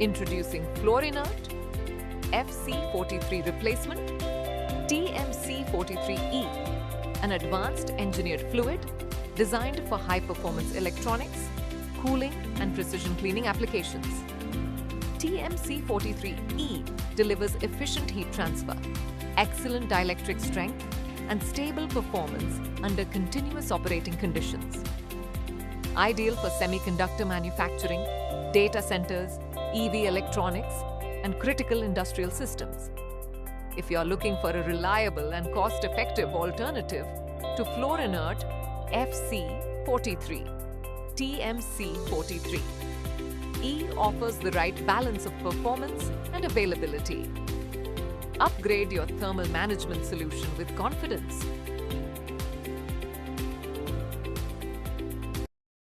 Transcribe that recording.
Introducing Fluorinert FC-43 replacement, TMC-43E, an advanced engineered fluid designed for high-performance electronics, cooling and precision cleaning applications. TMC-43E delivers efficient heat transfer, excellent dielectric strength, and stable performance under continuous operating conditions. Ideal for semiconductor manufacturing, data centers, EV electronics, and critical industrial systems. If you are looking for a reliable and cost-effective alternative to Fluorinert FC-43, TMC-43, E offers the right balance of performance and availability. Upgrade your thermal management solution with confidence